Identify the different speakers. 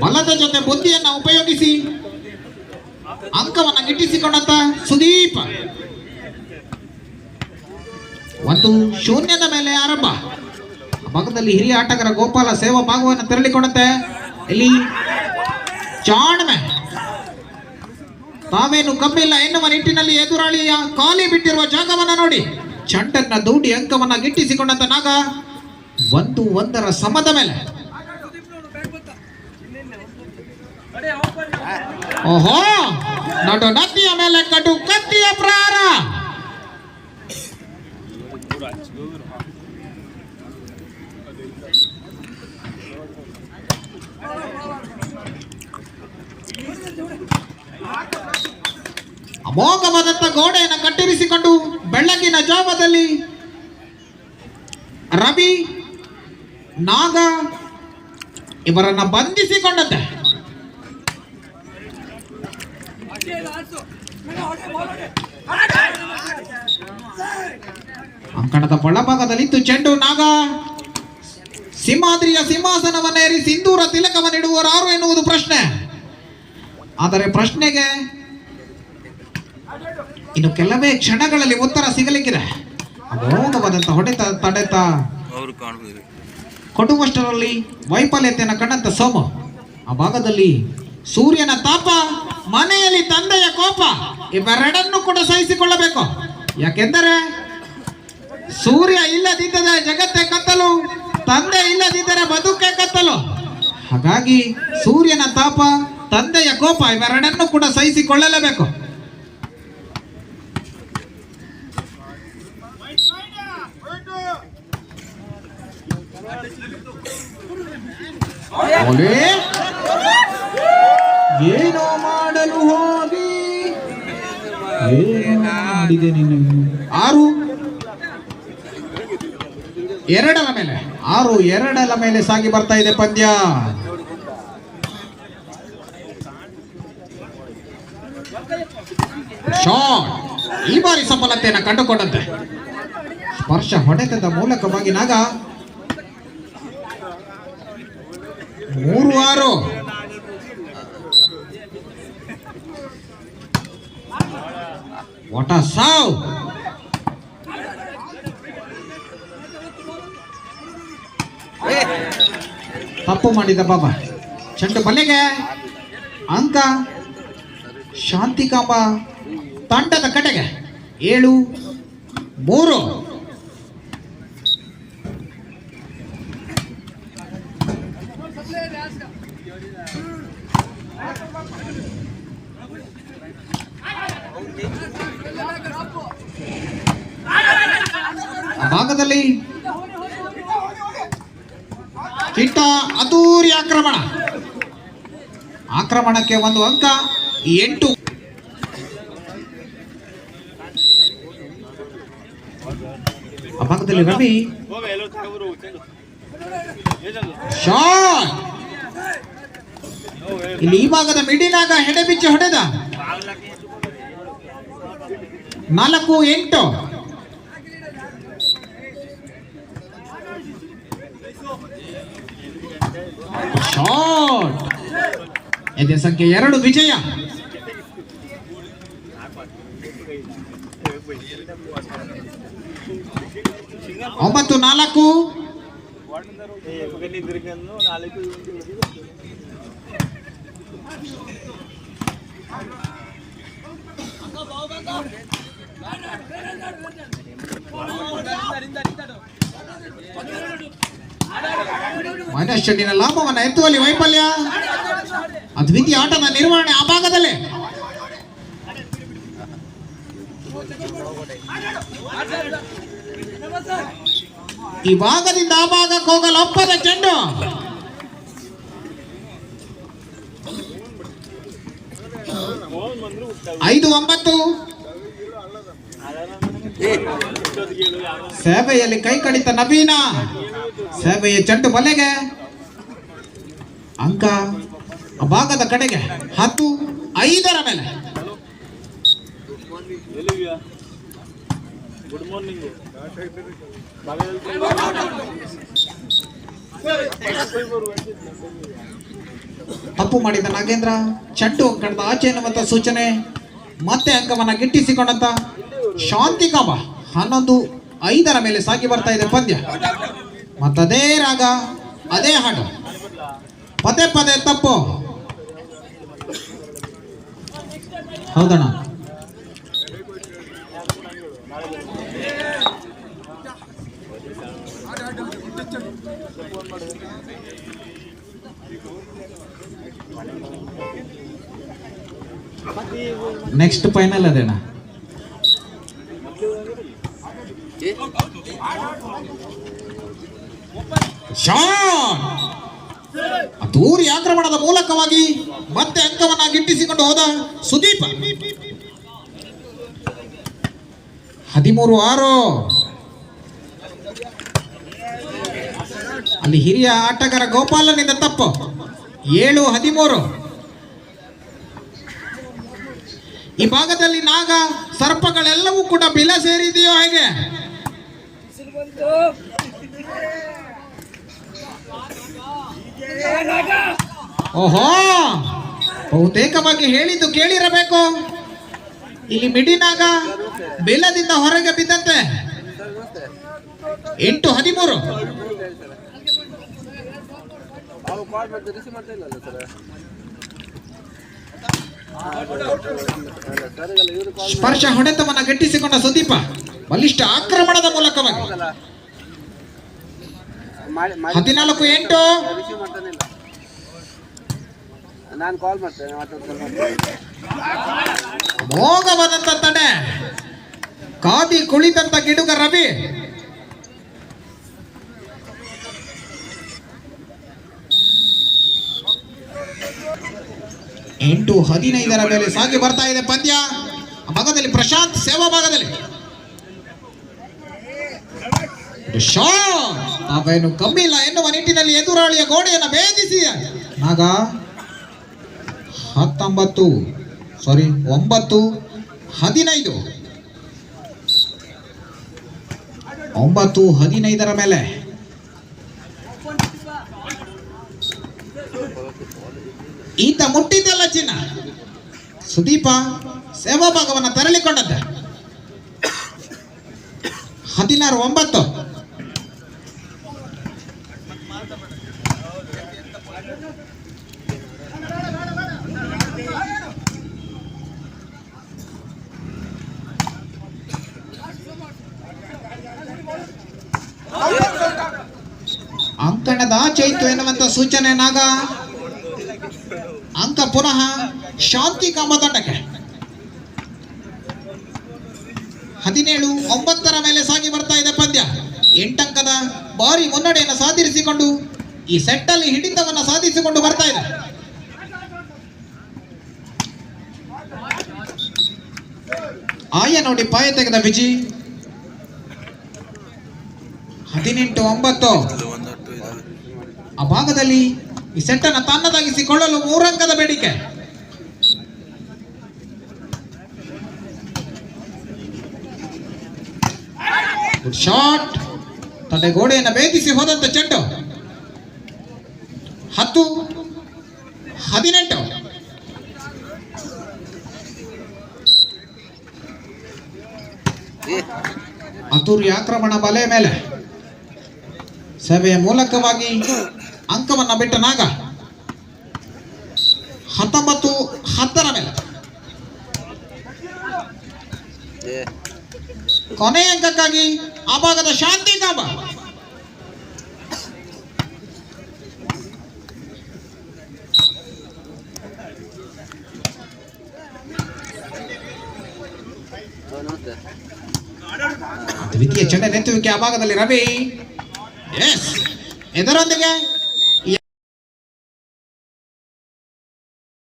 Speaker 1: ಬಲದ ಜೊತೆ ಬುದ್ಧಿಯನ್ನು ಉಪಯೋಗಿಸಿ ಅಂಕವನ್ನು ಗಿಟ್ಟಿಸಿಕೊಂಡಂತ ಸುದೀಪ್. ಒಂದು ಶೂನ್ಯದ ಮೇಲೆ ಆರಂಭ. ಭಾಗದಲ್ಲಿ ಹಿರಿಯ ಆಟಗಾರ ಗೋಪಾಲ ಸೇವಾ ಭಾಗವನ್ನು ತೆರಳಿಕೊಂಡಂತೆ ಇಲ್ಲಿ ಜಾಣ್ಮೆ ತಾವೇನು ಕಮ್ಮಿಲ್ಲ ಎನ್ನುವ ನಿಟ್ಟಿನಲ್ಲಿ ಎದುರಾಳಿಯ ಖಾಲಿ ಬಿಟ್ಟಿರುವ ಜಾಗವನ್ನು ನೋಡಿ ಚಂಡನ್ನ ದೂಡಿ ಅಂಕವನ್ನ ಗಿಟ್ಟಿಸಿಕೊಂಡಂತ ನಾಗ 1-1 ಸಮದ ಮೇಲೆ. ಓಹೋ, ನಡು ನದಿಯ ಮೇಲೆ ಕಡು ಕತ್ತಿಯ ಪ್ರಹಾರ. ಅಮೋಘವಾದಂತ ಗೋಡೆಯನ್ನು ಕಟ್ಟಿರಿಸಿಕೊಂಡು ಬೆಳಗಿನ ಜಾವದಲ್ಲಿ ರವಿ ನಾಗ ಇವರನ್ನ ಬಂಧಿಸಿಕೊಂಡಂತೆ. ಅಂಕಣದ ಒಳಭಾಗದಲ್ಲಿತ್ತು ಚೆಂಡು. ನಾಗ ಸಿಂಹಾದ್ರಿಯ ಸಿಂಹಾಸನವನ್ನೇರಿ ಸಿಂಧೂರ ತಿಲಕವನ್ನಿಡುವರಾರು ಎನ್ನುವುದು ಪ್ರಶ್ನೆ. ಆದರೆ ಪ್ರಶ್ನೆಗೆ ಇನ್ನು ಕೆಲವೇ ಕ್ಷಣಗಳಲ್ಲಿ ಉತ್ತರ ಸಿಗಲಿಕ್ಕಿದೆ. ಅಮೋಘವಾದಂತ ಹೊಡೆತ ತಡೆತ ಕೊಡುವಷ್ಟರಲ್ಲಿ ವೈಫಲ್ಯತೆಯನ್ನು ಕಂಡಂತ ಸೋಮ. ಆ ಭಾಗದಲ್ಲಿ ಸೂರ್ಯನ ತಾಪ, ಮನೆಯಲ್ಲಿ ತಂದೆಯ ಕೋಪ, ಇವೆರಡನ್ನು ಕೂಡ ಸಹಿಸಿಕೊಳ್ಳಬೇಕು. ಯಾಕೆಂದರೆ ಸೂರ್ಯ ಇಲ್ಲದಿದ್ದರೆ ಜಗತ್ತೇ ಕತ್ತಲು, ತಂದೆ ಇಲ್ಲದಿದ್ದರೆ ಬದುಕೆ ಕತ್ತಲು. ಹಾಗಾಗಿ ಸೂರ್ಯನ ತಾಪ, ತಂದೆಯ ಕೋಪ ಇವೆರಡನ್ನು ಕೂಡ ಸಹಿಸಿಕೊಳ್ಳಲೇಬೇಕು. ಏನೋ ಮಾಡಲು ಹೋಗಿ ಮಾಡಿದೆ ನೀನು. 6-2 ಮೇಲೆ ಸಾಗಿ ಬರ್ತಾ ಇದೆ ಪಂದ್ಯ. ಶಾಟ್ ಈ ಬಾರಿ ಸಫಲತೆಯನ್ನು ಕಂಡುಕೊಂಡಂತೆ. ಸ್ಪರ್ಶ ಹೊಡೆತದ ಮೂಲಕವಾಗಿ ನಾಗ 3-6. What a save. ತಪ್ಪು ಮಾಡಿದ ಬಾಬಾ. ಚೆಂಡು ಬಲೆಗೆ ಅಂಕ ಶಾಂತಿಕಾಂಬ ತಂಡದ ಕಡೆಗೆ 7-3. ಭಾಗದಲ್ಲಿ ಚಿಟ್ಟ ಅದ್ದೂರಿ ಆಕ್ರಮಣಕ್ಕೆ 1 ಅಂಕ. 8. ಆ ಭಾಗದಲ್ಲಿ ರವಿ ಶಾಟ್. ಇಲ್ಲಿ ಈ ಭಾಗದ ಮಿಡಿನಾಗ ಹೆಡೆಬಿಚ್ಚಿ ಹೊಡೆದ. 4-8. ಶಾಟ್. ಎದೆ ಸಂಖ್ಯೆ 2 ವಿಜಯ. 9-4. ಮೈನಸ್ ಚೆಂಡಿನ ಲಾಭವನ್ನು ಎತ್ತುವಲ್ಲಿ ವೈಫಲ್ಯ. ಅದ್ವಿತೀಯ ಆಟದ ನಿರ್ವಹಣೆ ಆ ಭಾಗದಲ್ಲೇ. ಈ ಭಾಗದಿಂದ ಆ ಭಾಗಕ್ಕೆ ಹೋಗಲು ಒಪ್ಪದ ಚೆಂಡು. 5-9. ಸೇವೆಯಲ್ಲಿ ಕೈ ಕಡಿತ ನವೀನ. ಸೇವೆಯ ಚೆಂಡು ಬಲೆಗೆ ಅಂಕ ಆ ಭಾಗದ ಕಡೆಗೆ 10-5 ಮೇಲೆ
Speaker 2: ಗುಡ್ ಮಾರ್ನಿಂಗ್.
Speaker 1: ತಪ್ಪು ಮಾಡಿದ ನಾಗೇಂದ್ರ ಚೆಂಡು ಕಳೆದ ಆಚೆ ಎನ್ನುವಂತ ಸೂಚನೆ. ಮತ್ತೆ ಅಂಕವನ್ನ ಗಿಟ್ಟಿಸಿಕೊಂಡಂತ ಶಾಂತಿಕಾಂಬ 11-5 ಮೇಲೆ ಸಾಗಿ ಬರ್ತಾ ಇದೆ ಪಂದ್ಯ. ಮತ್ತದೇ ರಾಗ ಅದೇ ಹಾಡು, ಪದೇ ಪದೇ ತಪ್ಪು. ಹೌದಣ್ಣ, ನೆಕ್ಸ್ಟ್ ಫೈನಲ್ ಅದೇನ. ದೂರಿ ಆಕ್ರಮಣದ ಮೂಲಕವಾಗಿ ಮತ್ತೆ ಅಂಕವನ್ನ ಗಿಟ್ಟಿಸಿಕೊಂಡು ಹೋದ ಸುದೀಪ. 13-6. ಅಲ್ಲಿ ಹಿರಿಯ ಆಟಗಾರ ಗೋಪಾಲನಿಂದ ತಪ್ಪು. 7-13. ಈ ಭಾಗದಲ್ಲಿ ನಾಗ ಸರ್ಪಗಳೆಲ್ಲವೂ ಕೂಡ ಬಿಲ ಸೇರಿದೆಯೋ ಹೇಗೆ? ಓಹೋ, ಬಹುತೇಕವಾಗಿ ಹೇಳಿದ್ದು ಕೇಳಿರಬೇಕು. ಇಲ್ಲಿ ಮಿಡಿನಾಗ ಬಿಲದಿಂದ ಹೊರಗೆ ಬಿದ್ದಂತೆ. 8-13. ಸ್ಪರ್ಶ ಹೊಡೆತವನ್ನ ಗಟ್ಟಿಸಿಕೊಂಡ ಸುದೀಪ ಬಲಿಷ್ಠ ಆಕ್ರಮಣದ ಮೂಲಕವಾಗಿ 14-8. ಮೋಘವಾದಂತ ತಡೆ, ಕಾದಿ ಕುಳಿತಂತ ಗಿಡುಗ ರವಿ. ಎಂಟು 15 ಮೇಲೆ ಸಾಗಿ ಬರ್ತಾ ಇದೆ ಪಂದ್ಯ. ಭಾಗದಲ್ಲಿ ಪ್ರಶಾಂತ್ ಸೇವಾ ಭಾಗದಲ್ಲಿ ತಾವೇನು ಕಮ್ಮಿ ಇಲ್ಲ ಎನ್ನುವ ನಿಟ್ಟಿನಲ್ಲಿ ಎದುರಾಳಿಯ ಗೋಡೆಯನ್ನು ಭೇದಿಸಿ ನಾಗ 9-15 9-15 ಮೇಲೆ ಈತ ಮುಟ್ಟಿದ್ದಲ್ಲ ಚಿನ್ನ. ಸುದೀಪ ಸೇವಾ ಭಾಗವನ್ನು ತೆರಳಿಕೊಂಡಂತೆ. 16-9. ಅಂಕಣದ ಆಚೆ ಇತ್ತು ಎನ್ನುವಂತ ಸೂಚನೆ ನಾಗ. ಅಂಕ ಪುನಃ ಶಾಂತಿ ಕಾಂಬ ತಂಡಕ್ಕೆ. 17-9 ಮೇಲೆ ಸಾಗಿ ಬರ್ತಾ ಇದೆ ಪಂದ್ಯ. 8 ಅಂಕದ ಭಾರಿ ಮುನ್ನಡೆಯನ್ನು ಸಾಧಿಸಿಕೊಂಡು ಈ ಸೆಟ್ ಅಲ್ಲಿ ಹಿಡಿತವನ್ನು ಸಾಧಿಸಿಕೊಂಡು ಬರ್ತಾ ಇದೆ. ಆಯ ನೋಡಿ ಪಾಯ ತೆಗೆದ ವಿಜಿ. 18-9. ಆ ಭಾಗದಲ್ಲಿ ಈ ಸೆಟ್ ಅನ್ನು ತನ್ನದಾಗಿಸಿಕೊಳ್ಳಲು 3 ಅಂಕದ ಬೇಡಿಕೆ. Good shot. ತನ್ನ ಗೋಡೆಯನ್ನು ಭೇದಿಸಿ ಹೋದಂತ ಚೆಂಡು. 10-18. ಅತುರಿ ಆಕ್ರಮಣ ಬಲೆ ಮೇಲೆ ಸಭೆಯ ಮೂಲಕವಾಗಿ ಅಂಕವನ್ನ ಬಿಟ್ಟ ನಾಗ. 19-10 ಮೇಲೆ ಕೊನೆಯ ಅಂಕಕ್ಕಾಗಿ ಆ ಭಾಗದ ಶಾಂತಿ ಕಾಂಬ. ದ್ವಿತೀಯ ಚೆಂಡ ನೆತ್ತುವಿಕೆ ಆ ಭಾಗದಲ್ಲಿ ರವಿ. ಎಸ್, ಇದರೊಂದಿಗೆ